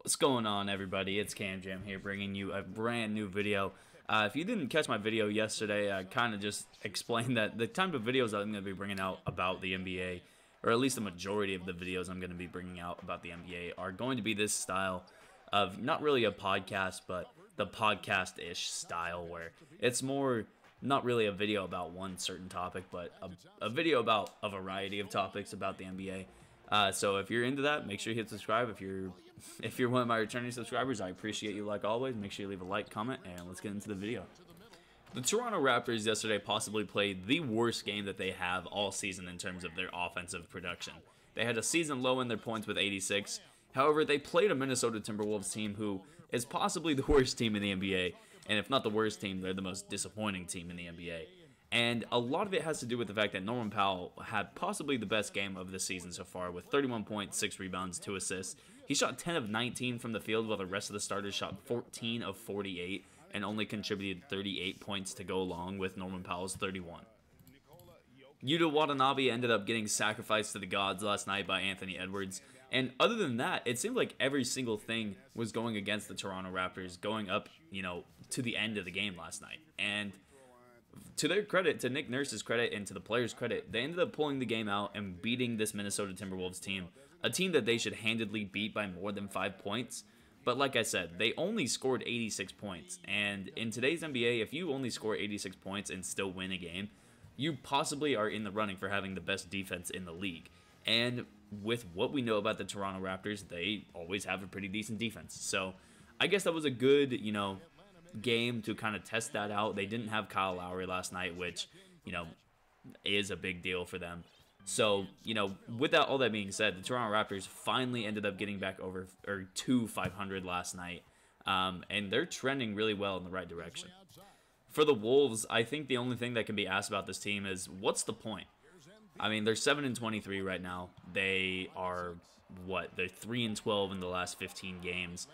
What's going on, everybody? It's Cam Jam here, bringing you a brand new video. If you didn't catch my video yesterday, I kind of just explained that the type of videos that I'm going to be bringing out about the NBA, or at least the majority of the videos I'm going to be bringing out about the NBA, are going to be this style of not really a podcast, but the podcast-ish style, where it's more not really a video about one certain topic, but a video about a variety of topics about the NBA. So if you're into that, make sure you hit subscribe. If you're one of my returning subscribers, I appreciate you like always. Make sure you leave a like, comment, and let's get into the video. The Toronto Raptors yesterday possibly played the worst game that they have all season in terms of their offensive production. They had a season low in their points with 86. However, they played a Minnesota Timberwolves team who is possibly the worst team in the NBA, and if not the worst team, they're the most disappointing team in the NBA. And a lot of it has to do with the fact that Norman Powell had possibly the best game of the season so far with 31 points, 6 rebounds, 2 assists. He shot 10 of 19 from the field while the rest of the starters shot 14 of 48 and only contributed 38 points to go along with Norman Powell's 31. Yuta Watanabe ended up getting sacrificed to the gods last night by Anthony Edwards. And other than that, it seemed like every single thing was going against the Toronto Raptors going up, to the end of the game last night. And to their credit, to Nick Nurse's credit, and to the players' credit, they ended up pulling the game out and beating this Minnesota Timberwolves team, a team that they should handedly beat by more than 5 points. But like I said, they only scored 86 points, and in today's NBA, if you only score 86 points and still win a game, you possibly are in the running for having the best defense in the league. And with what we know about the Toronto Raptors, they always have a pretty decent defense. So I guess that was a good, game to kind of test that out. They didn't have Kyle Lowry last night, which, is a big deal for them. So, with that, all that being said, the Toronto Raptors finally ended up getting back over to 500 last night, and they're trending really well in the right direction. For the Wolves, I think the only thing that can be asked about this team is, what's the point? I mean, they're 7-23 right now. They are, they're 3-12 in the last 15 games.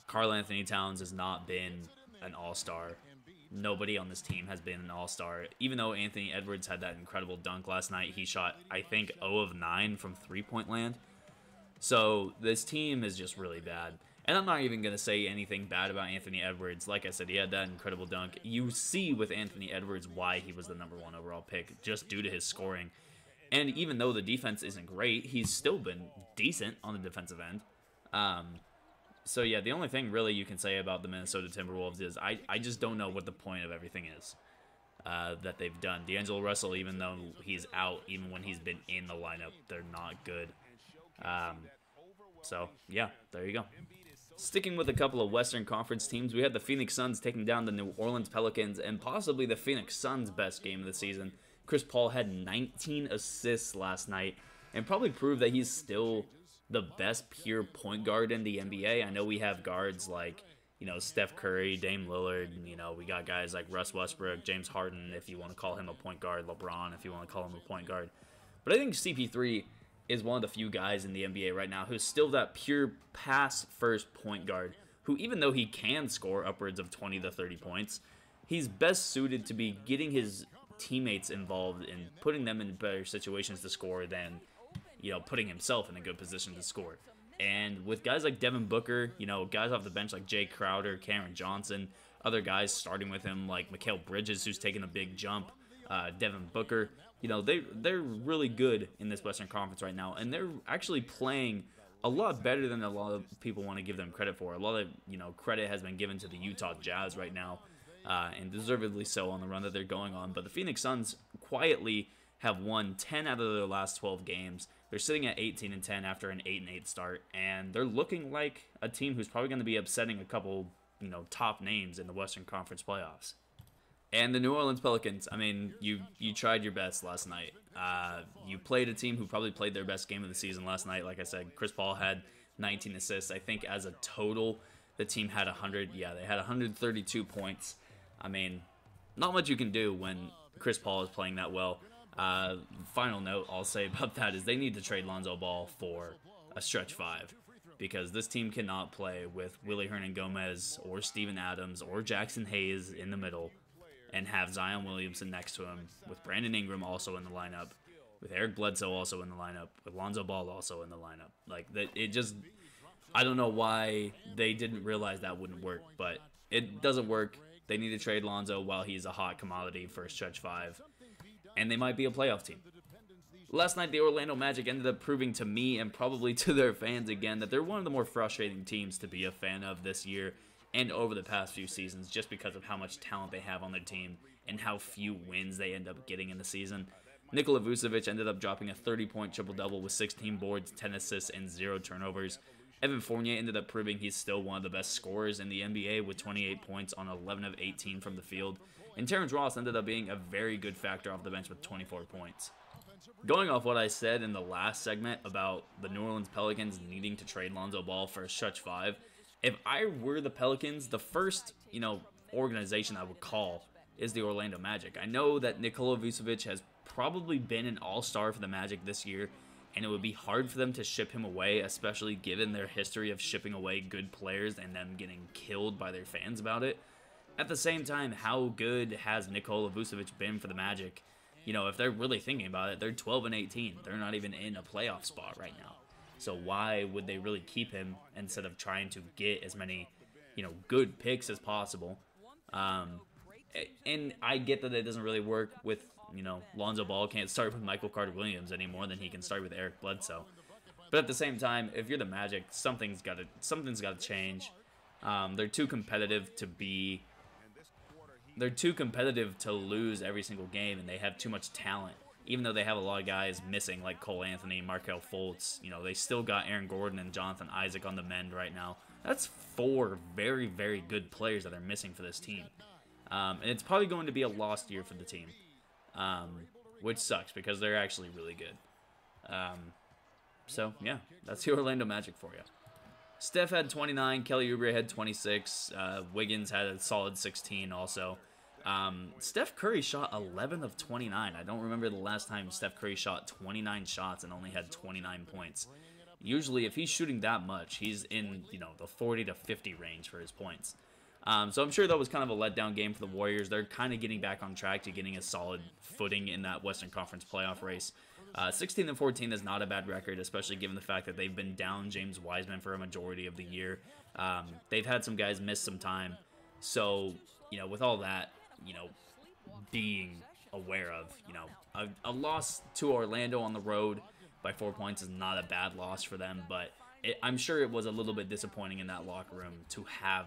Karl Anthony Towns has not been an all-star. Nobody on this team has been an all-star. Even though Anthony Edwards had that incredible dunk last night, he shot, I think, 0 of 9 from three-point land. So this team is just really bad. And I'm not even going to say anything bad about Anthony Edwards. Like I said, he had that incredible dunk. You see with Anthony Edwards why he was the #1 overall pick, just due to his scoring. And even though the defense isn't great, he's still been decent on the defensive end. So yeah, the only thing really you can say about the Minnesota Timberwolves is I just don't know what the point of everything is that they've done. D'Angelo Russell, even though he's out, even when he's been in the lineup, they're not good. So yeah, there you go. Sticking with a couple of Western Conference teams, we had the Phoenix Suns taking down the New Orleans Pelicans, and possibly the Phoenix Suns' best game of the season. Chris Paul had 19 assists last night, and probably proved that he's still the best pure point guard in the NBA. I know we have guards like, Steph Curry, Dame Lillard, we got guys like Russ Westbrook, James Harden, if you want to call him a point guard, LeBron, if you want to call him a point guard. But I think CP3 is one of the few guys in the NBA right now who's still that pure pass-first point guard, who even though he can score upwards of 20 to 30 points, he's best suited to be getting his teammates involved and putting them in better situations to score than putting himself in a good position to score. And with guys like Devin Booker, guys off the bench like Jay Crowder, Cameron Johnson, other guys starting with him like Mikal Bridges, who's taking a big jump, Devin Booker, they're really good in this Western Conference right now, and they're actually playing a lot better than a lot of people want to give them credit for. A lot of, credit has been given to the Utah Jazz right now, and deservedly so on the run that they're going on. But the Phoenix Suns quietly have won 10 out of their last 12 games. They're sitting at 18-10 after an 8-8 start, and they're looking like a team who's probably going to be upsetting a couple, top names in the Western Conference playoffs. And the New Orleans Pelicans, I mean, you tried your best last night. You played a team who probably played their best game of the season last night. Like I said, Chris Paul had 19 assists. I think as a total, the team had 100. Yeah, they had 132 points. I mean, not much you can do when Chris Paul is playing that well. Final note I'll say about that is they need to trade Lonzo Ball for a stretch 5, because this team cannot play with Willie Hernan-Gomez or Steven Adams or Jackson Hayes in the middle and have Zion Williamson next to him, with Brandon Ingram also in the lineup, with Eric Bledsoe also in the lineup, with Lonzo Ball also in the lineup. Like, that, it just, I don't know why they didn't realize that wouldn't work, but it doesn't work. They need to trade Lonzo while he's a hot commodity for stretch 5, and they might be a playoff team. Last night, the Orlando Magic ended up proving to me and probably to their fans again that they're one of the more frustrating teams to be a fan of this year and over the past few seasons, just because of how much talent they have on their team and how few wins they end up getting in the season. Nikola Vucevic ended up dropping a 30-point triple-double with 16 boards, 10 assists, and 0 turnovers. Evan Fournier ended up proving he's still one of the best scorers in the NBA with 28 points on 11 of 18 from the field. And Terrence Ross ended up being a very good factor off the bench with 24 points. Going off what I said in the last segment about the New Orleans Pelicans needing to trade Lonzo Ball for a stretch 5, if I were the Pelicans, the first, organization I would call is the Orlando Magic. I know that Nikola Vucevic has probably been an all-star for the Magic this year, and it would be hard for them to ship him away, especially given their history of shipping away good players and them getting killed by their fans about it. At the same time, how good has Nikola Vucevic been for the Magic? If they're really thinking about it, they're 12-18. They're not even in a playoff spot right now. So why would they really keep him instead of trying to get as many, good picks as possible? And I get that it doesn't really work with, Lonzo Ball can't start with Michael Carter-Williams any more than he can start with Eric Bledsoe. But at the same time, if you're the Magic, something's got to change. They're too competitive to be. They're too competitive to lose every single game, and they have too much talent. Even though they have a lot of guys missing, like Cole Anthony, Markelle Fultz, they still got Aaron Gordon and Jonathan Isaac on the mend right now. That's 4 very, very good players that are missing for this team. And it's probably going to be a lost year for the team, which sucks because they're actually really good. So, yeah, that's the Orlando Magic for you. Steph had 29, Kelly Oubre had 26, Wiggins had a solid 16 also. Steph Curry shot 11 of 29. I don't remember the last time Steph Curry shot 29 shots and only had 29 points. Usually, if he's shooting that much, he's in, the 40 to 50 range for his points. So I'm sure that was kind of a letdown game for the Warriors. They're kind of getting back on track to getting a solid footing in that Western Conference playoff race. 16-14 is not a bad record, especially given the fact that they've been down James Wiseman for a majority of the year. They've had some guys miss some time. So, with all that, being aware of, a loss to Orlando on the road by 4 points is not a bad loss for them, but I'm sure it was a little bit disappointing in that locker room to have,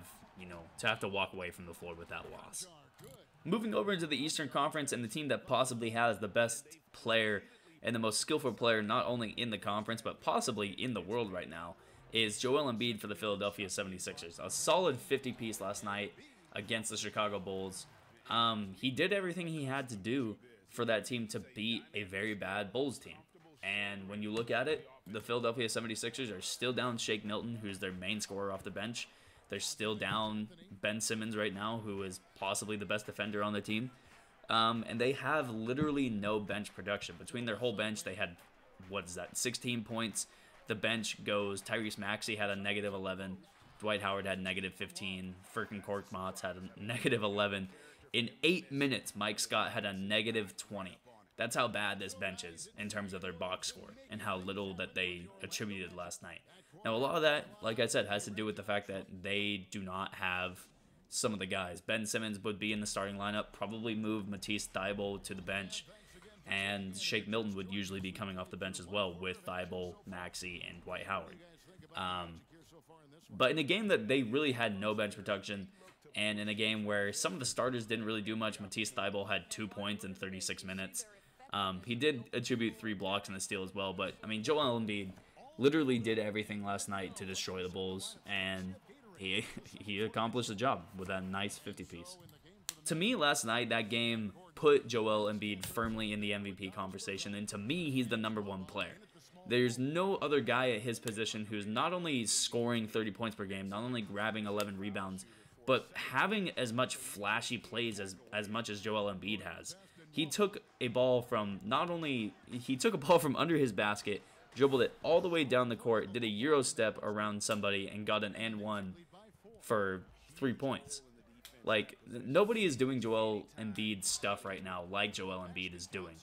to walk away from the floor with that loss. Moving over into the Eastern Conference, and the team that possibly has the best player and the most skillful player not only in the conference but possibly in the world right now is Joel Embiid for the Philadelphia 76ers. A solid 50-piece last night against the Chicago Bulls. He did everything he had to do for that team to beat a very bad Bulls team. And when you look at it, the Philadelphia 76ers are still down Shake Milton, who's their main scorer off the bench. They're still down Ben Simmons right now, who is possibly the best defender on the team. And they have literally no bench production. Between their whole bench, they had, 16 points. The bench goes, Tyrese Maxey had a negative 11. Dwight Howard had negative 15. Furkan Korkmaz had a negative 11. In 8 minutes, Mike Scott had a negative 20. That's how bad this bench is in terms of their box score and how little that they attributed last night. Now, a lot of that, like I said, has to do with the fact that they do not have some of the guys. Ben Simmons would be in the starting lineup, probably move Matisse Thybulle to the bench, and Shake Milton would usually be coming off the bench as well with Thybulle, Maxey, and Dwight Howard. But in a game that they really had no bench production, and in a game where some of the starters didn't really do much, Matisse Thybulle had 2 points in 36 minutes. He did attribute 3 blocks and a steal as well, but, Joel Embiid literally did everything last night to destroy the Bulls, and he accomplished the job with that nice 50-piece. To me, last night, that game put Joel Embiid firmly in the MVP conversation, and to me, he's the #1 player. There's no other guy at his position who's not only scoring 30 points per game, not only grabbing 11 rebounds, but having as much flashy plays as much as Joel Embiid has. He took a ball from from under his basket, dribbled it all the way down the court, did a Euro step around somebody, and got an and-one for 3 points. Like, nobody is doing Joel Embiid stuff right now like Joel Embiid is doing.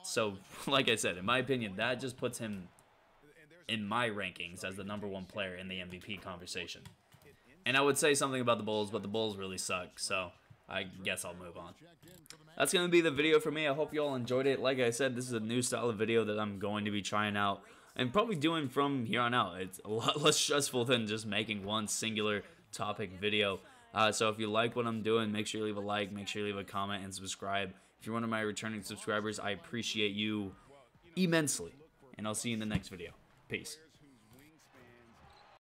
So, like I said, in my opinion, that just puts him in my rankings as the #1 player in the MVP conversation. And I would say something about the Bulls, but the Bulls really suck, so I guess I'll move on. That's going to be the video for me. I hope you all enjoyed it. Like I said, this is a new style of video that I'm going to be trying out and probably doing from here on out. It's a lot less stressful than just making one singular topic video. So if you like what I'm doing, make sure you leave a like, make sure you leave a comment, and subscribe. If you're one of my returning subscribers, I appreciate you immensely. And I'll see you in the next video. Peace.